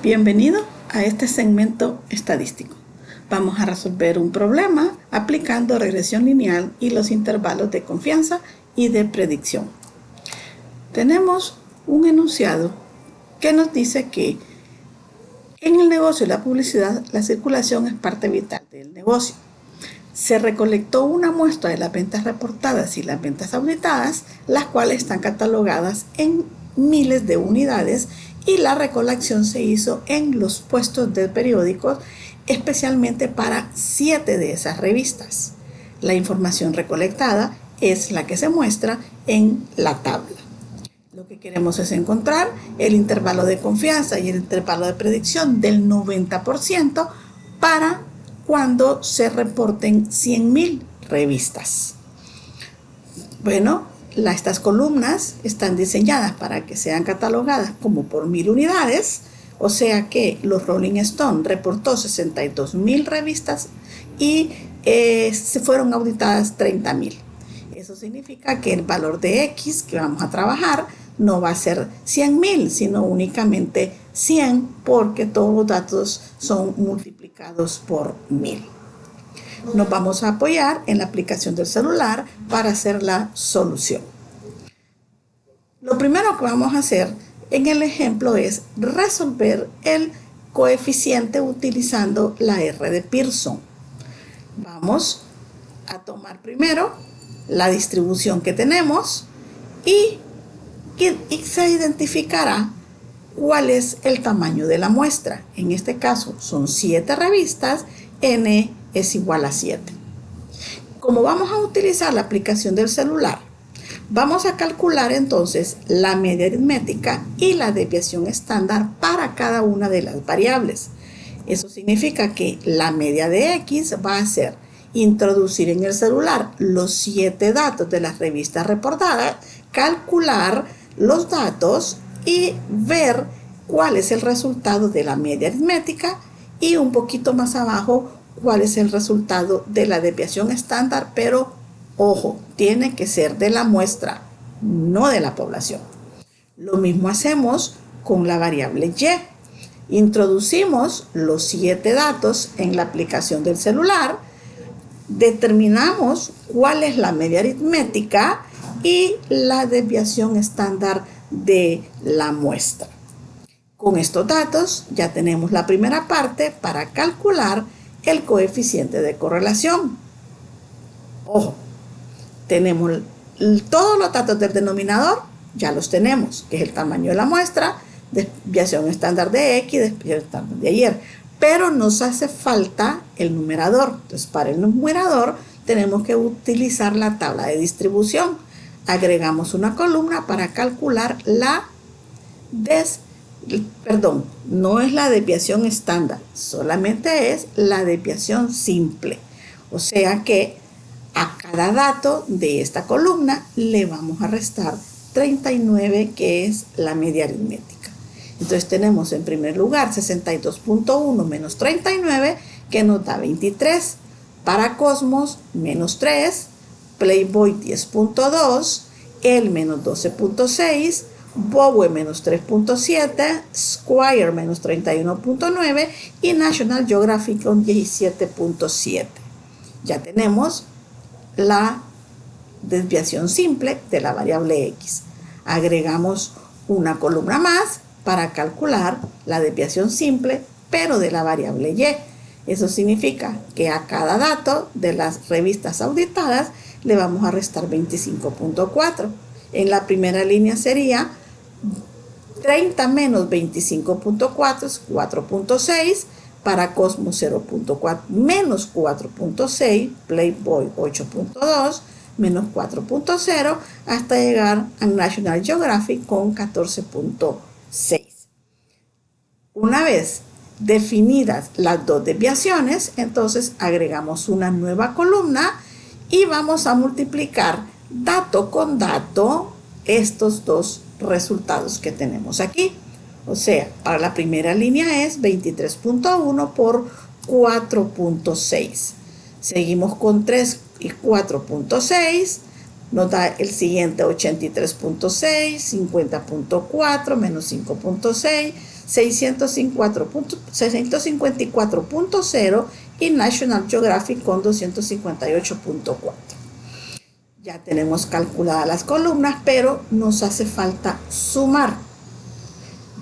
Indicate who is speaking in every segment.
Speaker 1: Bienvenido a este segmento estadístico. Vamos a resolver un problema aplicando regresión lineal y los intervalos de confianza y de predicción. Tenemos un enunciado que nos dice que en el negocio de la publicidad la circulación es parte vital del negocio. Se recolectó una muestra de las ventas reportadas y las ventas auditadas, las cuales están catalogadas en miles de unidades, y la recolección se hizo en los puestos de periódicos, especialmente para 7 de esas revistas. La información recolectada es la que se muestra en la tabla. Lo que queremos es encontrar el intervalo de confianza y el intervalo de predicción del 90% para cuando se reporten 100,000 revistas. Bueno, estas columnas están diseñadas para que sean catalogadas como por 1000 unidades, o sea que los Rolling Stone reportó 62,000 revistas y se fueron auditadas 30,000. Eso significa que el valor de X que vamos a trabajar no va a ser 100,000, sino únicamente 100, porque todos los datos son multiplicados por 1000. Nos vamos a apoyar en la aplicación del celular para hacer la solución. Lo primero que vamos a hacer en el ejemplo es resolver el coeficiente utilizando la R de Pearson. Vamos a tomar primero la distribución que tenemos y se identificará cuál es el tamaño de la muestra. En este caso son 7 revistas, N es igual a 7. Como vamos a utilizar la aplicación del celular, vamos a calcular entonces la media aritmética y la desviación estándar para cada una de las variables. Eso significa que la media de X va a ser introducir en el celular los 7 datos de las revistas reportadas, calcular los datos y ver cuál es el resultado de la media aritmética, y un poquito más abajo cuál es el resultado de la desviación estándar, pero ojo, tiene que ser de la muestra, no de la población. Lo mismo hacemos con la variable Y. Introducimos los 7 datos en la aplicación del celular, determinamos cuál es la media aritmética y la desviación estándar de la muestra. Con estos datos ya tenemos la primera parte para calcular el coeficiente de correlación. Ojo, tenemos todos los datos del denominador, ya los tenemos, que es el tamaño de la muestra, desviación estándar de X, desviación estándar de ayer, pero nos hace falta el numerador. Entonces, para el numerador tenemos que utilizar la tabla de distribución. Agregamos una columna para calcular no es la desviación estándar, solamente es la desviación simple. O sea que a cada dato de esta columna le vamos a restar 39, que es la media aritmética. Entonces tenemos en primer lugar 62.1 menos 39, que nos da 23. Para Cosmos, menos 3. Playboy, 10.2. El, menos 12.6. Bowie, menos 3.7. Squire, menos 31.9. Y National Geographic, con 17.7. Ya tenemos la desviación simple de la variable X. Agregamos una columna más para calcular la desviación simple, pero de la variable Y. Eso significa que a cada dato de las revistas auditadas le vamos a restar 25.4. En la primera línea sería 30 menos 25.4 es 4.6. Para Cosmos, 0.4 menos 4.6. Playboy, 8.2 menos 4.0, hasta llegar a National Geographic con 14.6. Una vez definidas las dos desviaciones, entonces agregamos una nueva columna y vamos a multiplicar dato con dato estos dos resultados que tenemos aquí. O sea, para la primera línea es 23.1 por 4.6. Seguimos con 3 y 4.6. Nos da el siguiente 83.6, 50.4 menos 5.6, 654.0 y National Geographic con 258.4. Ya tenemos calculadas las columnas, pero nos hace falta sumar.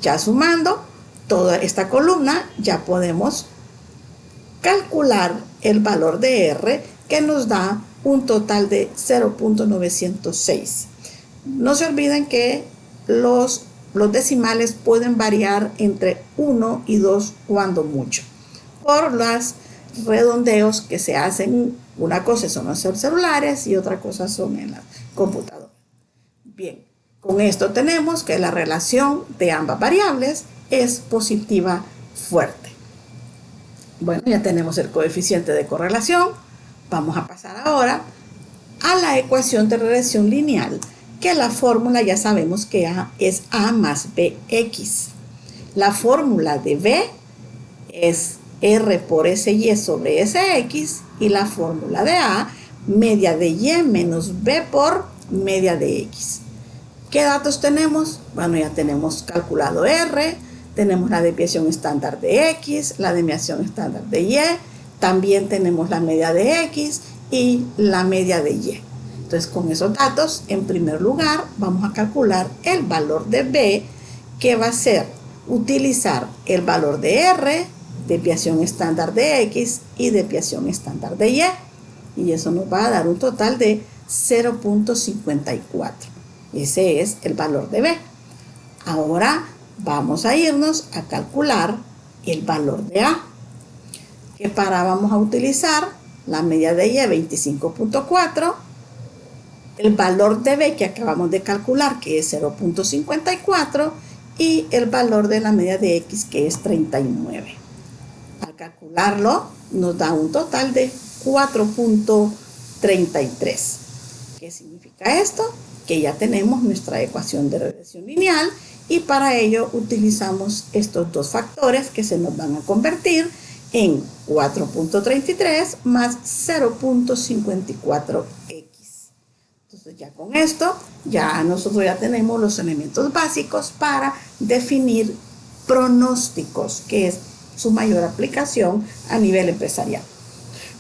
Speaker 1: Ya sumando toda esta columna, ya podemos calcular el valor de R, que nos da un total de 0.906. No se olviden que los decimales pueden variar entre 1 y 2 cuando mucho, por los redondeos que se hacen. Una cosa son los celulares y otra cosa son en la computadora. Bien, con esto tenemos que la relación de ambas variables es positiva fuerte. Bueno, ya tenemos el coeficiente de correlación. Vamos a pasar ahora a la ecuación de regresión lineal, que la fórmula ya sabemos que A es A más BX. La fórmula de B es R por SY sobre SX y la fórmula de A, media de Y menos B por media de X. ¿Qué datos tenemos? Bueno, ya tenemos calculado R, tenemos la desviación estándar de X, la desviación estándar de Y, también tenemos la media de X y la media de Y. Entonces, con esos datos, en primer lugar, vamos a calcular el valor de B, que va a ser utilizar el valor de R, desviación estándar de X y desviación estándar de Y. Y eso nos va a dar un total de 0.54. Ese es el valor de B. Ahora vamos a irnos a calcular el valor de A, que vamos a utilizar la media de Y 25.4, el valor de B que acabamos de calcular, que es 0.54, y el valor de la media de X, que es 39. Al calcularlo nos da un total de 4.33. ¿Qué significa esto? Que ya tenemos nuestra ecuación de regresión lineal, y para ello utilizamos estos dos factores que se nos van a convertir en 4.33 más 0.54x. Entonces ya con esto, ya nosotros ya tenemos los elementos básicos para definir pronósticos, que es su mayor aplicación a nivel empresarial.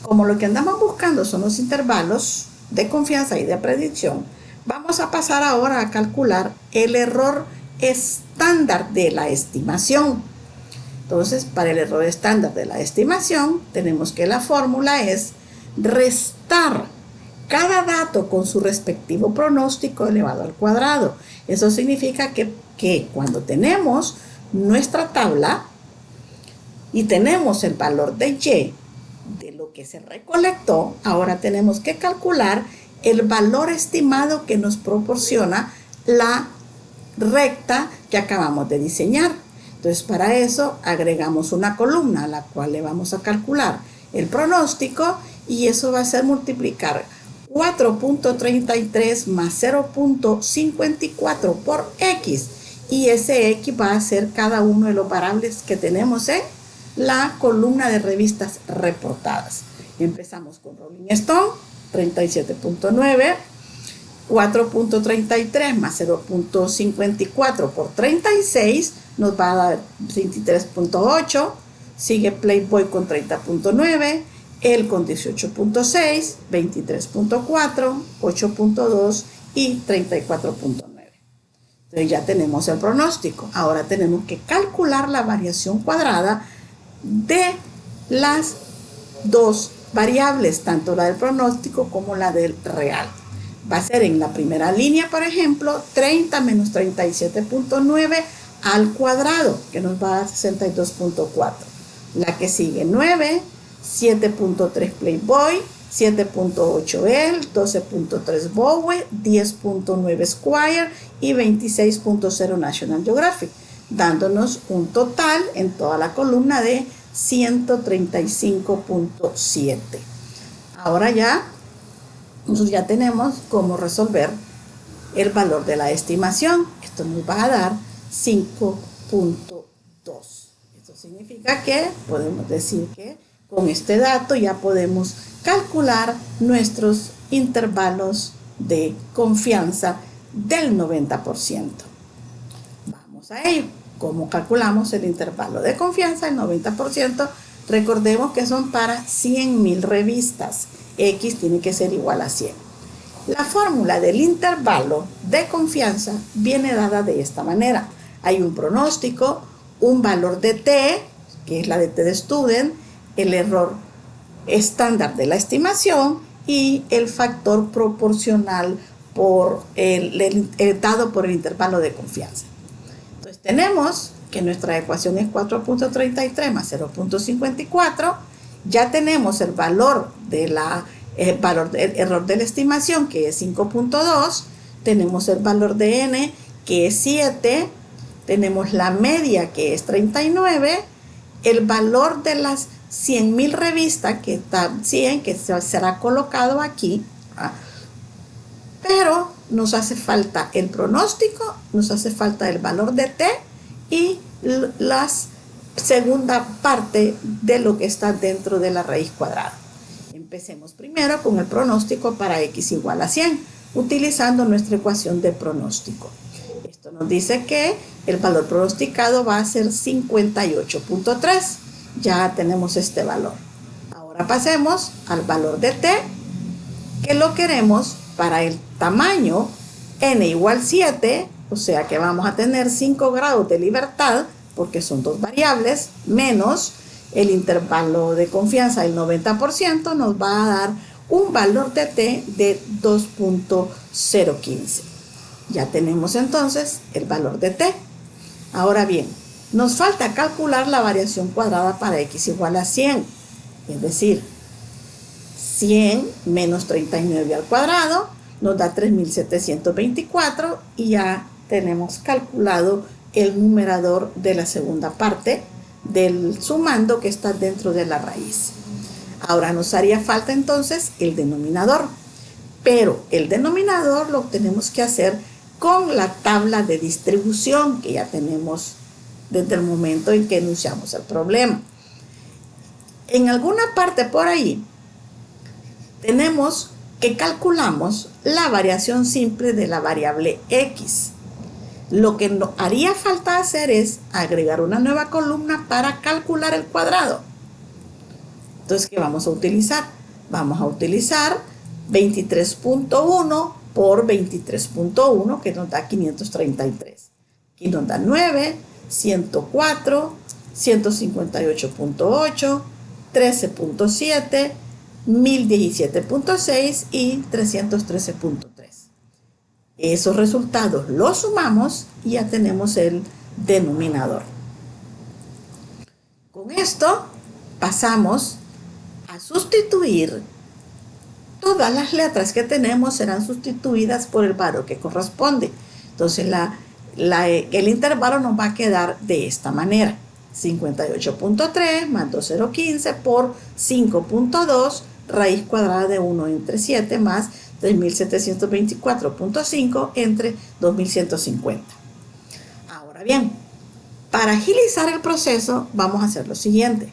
Speaker 1: Como lo que andamos buscando son los intervalos de confianza y de predicción, vamos a pasar ahora a calcular el error estándar de la estimación. Entonces, para el error estándar de la estimación, tenemos que la fórmula es restar cada dato con su respectivo pronóstico elevado al cuadrado. Eso significa que cuando tenemos nuestra tabla y tenemos el valor de Y de lo que se recolectó, ahora tenemos que calcular el valor estimado que nos proporciona la recta que acabamos de diseñar. Entonces, para eso agregamos una columna a la cual le vamos a calcular el pronóstico, y eso va a ser multiplicar 4.33 más 0.54 por X, y ese X va a ser cada uno de los variables que tenemos en la columna de revistas reportadas. Empezamos con Rolling Stone, 37.9, 4.33 más 0.54 por 36 nos va a dar 23.8, sigue Playboy con 30.9, él con 18.6, 23.4, 8.2 y 34.9. Entonces ya tenemos el pronóstico. Ahora tenemos que calcular la variación cuadrada de las dos variables, tanto la del pronóstico como la del real. Va a ser en la primera línea, por ejemplo, 30 menos 37.9 al cuadrado, que nos va a dar 62.4. La que sigue 9, 7.3 Playboy, 7.8 él, 12.3 Bowie, 10.9 Squire y 26.0 National Geographic, dándonos un total en toda la columna de 135.7. Ahora ya tenemos cómo resolver el valor de la estimación. Esto nos va a dar 5.2. Esto significa que podemos decir que con este dato ya podemos calcular nuestros intervalos de confianza del 90%. Vamos a ello. ¿Cómo calculamos el intervalo de confianza? El 90%, recordemos que son para 100.000 revistas. X tiene que ser igual a 100. La fórmula del intervalo de confianza viene dada de esta manera. Hay un pronóstico, un valor de T, que es la de T de student, el error estándar de la estimación y el factor proporcional dado por el intervalo de confianza. Entonces tenemos que nuestra ecuación es 4.33 más 0.54. Ya tenemos el valor del error de la estimación, que es 5.2. Tenemos el valor de n, que es 7. Tenemos la media, que es 39. El valor de las 100.000 revistas, que está 100, que será colocado aquí. Pero nos hace falta el pronóstico, nos hace falta el valor de T y la segunda parte de lo que está dentro de la raíz cuadrada. Empecemos primero con el pronóstico para x igual a 100, utilizando nuestra ecuación de pronóstico. Esto nos dice que el valor pronosticado va a ser 58.3. Ya tenemos este valor. Ahora pasemos al valor de T, que lo queremos para el tamaño n igual 7, o sea que vamos a tener 5 grados de libertad, porque son dos variables, menos el intervalo de confianza del 90%, nos va a dar un valor de T de 2.015. Ya tenemos entonces el valor de T. Ahora bien, nos falta calcular la variación cuadrada para x igual a 100, es decir, 100 menos 39 al cuadrado nos da 3.724 y ya tenemos calculado el numerador de la segunda parte del sumando que está dentro de la raíz. Ahora nos haría falta entonces el denominador, pero el denominador lo tenemos que hacer con la tabla de distribución que ya tenemos desde el momento en que enunciamos el problema. En alguna parte por ahí tenemos que calculamos la variación simple de la variable x. Lo que nos haría falta hacer es agregar una nueva columna para calcular el cuadrado. Entonces, ¿qué vamos a utilizar? Vamos a utilizar 23.1 por 23.1, que nos da 533. Aquí nos da 9, 104, 158.8, 13.7, 1017.6 y 313.3. Esos resultados los sumamos y ya tenemos el denominador. Con esto pasamos a sustituir. Todas las letras que tenemos serán sustituidas por el valor que corresponde. Entonces el intervalo nos va a quedar de esta manera: 58.3 más 2015 por 5.2 raíz cuadrada de 1 entre 7 más 3.724.5 entre 2.150. Ahora bien, para agilizar el proceso vamos a hacer lo siguiente.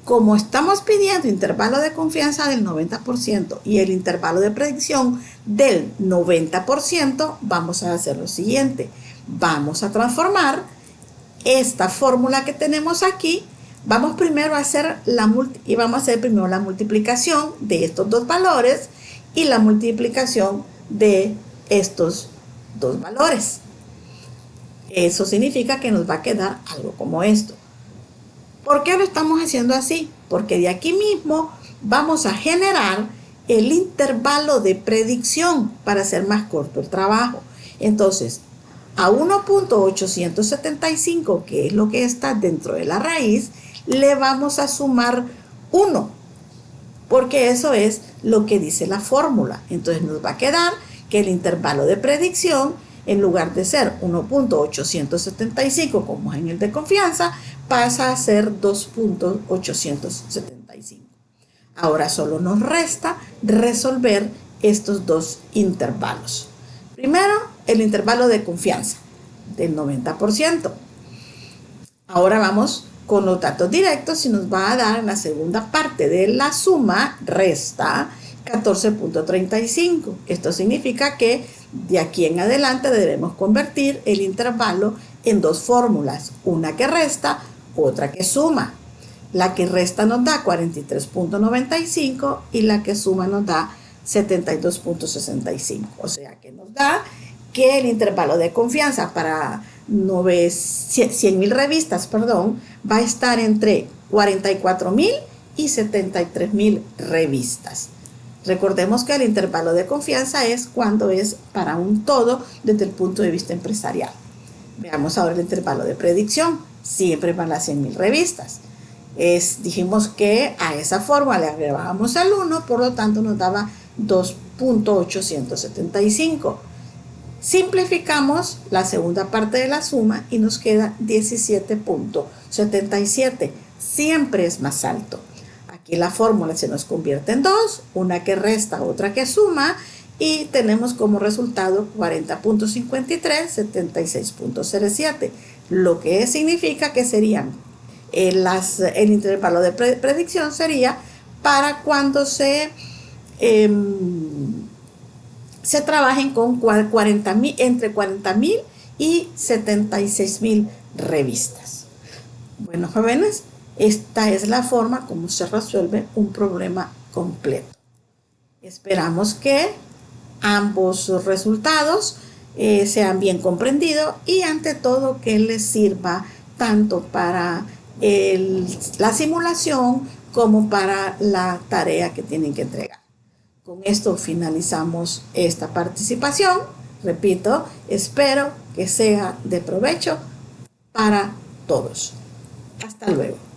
Speaker 1: Como estamos pidiendo intervalo de confianza del 90% y el intervalo de predicción del 90%, vamos a hacer lo siguiente. Vamos a transformar esta fórmula que tenemos aquí. Vamos primero a hacer la multiplicación de estos dos valores y la multiplicación de estos dos valores. Eso significa que nos va a quedar algo como esto. ¿Por qué lo estamos haciendo así? Porque de aquí mismo vamos a generar el intervalo de predicción para hacer más corto el trabajo. Entonces, a 1.875, que es lo que está dentro de la raíz, le vamos a sumar 1, porque eso es lo que dice la fórmula. Entonces nos va a quedar que el intervalo de predicción, en lugar de ser 1.875 como es en el de confianza, pasa a ser 2.875. Ahora solo nos resta resolver estos dos intervalos. Primero, el intervalo de confianza del 90%. Ahora vamos con los datos directos y nos va a dar en la segunda parte de la suma resta 14.35. Esto significa que de aquí en adelante debemos convertir el intervalo en dos fórmulas, una que resta, otra que suma. La que resta nos da 43.95 y la que suma nos da 72.65. O sea que nos da que el intervalo de confianza para 100.000 revistas, va a estar entre 44.000 y 73.000 revistas. Recordemos que el intervalo de confianza es cuando es para un todo desde el punto de vista empresarial. Veamos ahora el intervalo de predicción, siempre para las 100.000 revistas. Dijimos que a esa fórmula le agregábamos el 1, por lo tanto nos daba 2.875. Simplificamos la segunda parte de la suma y nos queda 17.77. Siempre es más alto. Aquí la fórmula se nos convierte en dos, una que resta, otra que suma, y tenemos como resultado 40.53, 76.07, lo que significa que serían el intervalo de predicción sería para cuando se trabajen con entre 40.000 y 76.000 revistas. Bueno, jóvenes, esta es la forma como se resuelve un problema completo. Esperamos que ambos resultados sean bien comprendidos y ante todo que les sirva tanto para la simulación como para la tarea que tienen que entregar. Con esto finalizamos esta participación. Repito, espero que sea de provecho para todos. Hasta luego.